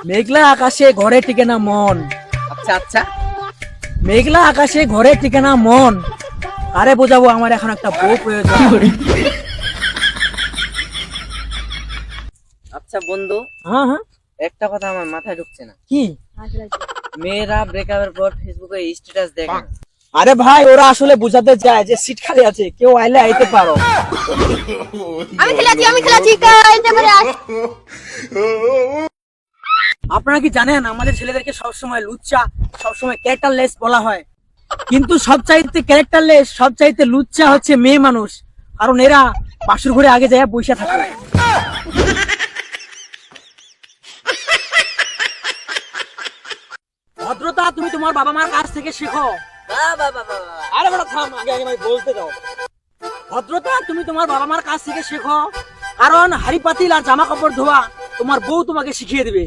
মেঘলা আকাশে ঘরে টিকে না মন। আচ্ছা আচ্ছা, মেঘলা আকাশে ঘরে টিকে না মন, আরে বোঝাবো আমার এখন একটা বউ প্রয়োজন। আচ্ছা বন্ধু, হ্যাঁ হ্যাঁ, একটা কথা আমার মাথায় ঢুকছে না। কি? মেয়েরা ব্রেকআপের পর ফেসবুকে স্ট্যাটাস দেখে না। আরে ভাই, ওরা আসলে বুঝাতে চায় যে সিট খালি আছে, কেউ আইলে আইতে পারো। আমি খেলাছি আইতে পারে আস। আপনারা কি জানেন আমাদের ছেলেদেরকে সবসময় লুচ্চা, সবসময় ক্যারেক্টারলেস বলা হয়, কিন্তু সবচাইতে ক্যারেক্টারলেস, সবচাইতে লুচ্চা হচ্ছে মেয়ে মানুষ, কারণ এরা বাসুর ঘরে আগে যায় বসে থাকে। ভদ্রতা তুমি তোমার বাবা মার কাছ থেকে শেখো। আরে বড় থাম, আগে আগে ভাই বলতে দাও। ভদ্রতা তুমি তোমার বাবা মার কাছ থেকে শেখো, কারণ হাড়ি পাতিল আর জামা কাপড় ধোয়া তোমার বউ তোমাকে শিখিয়ে দিবে।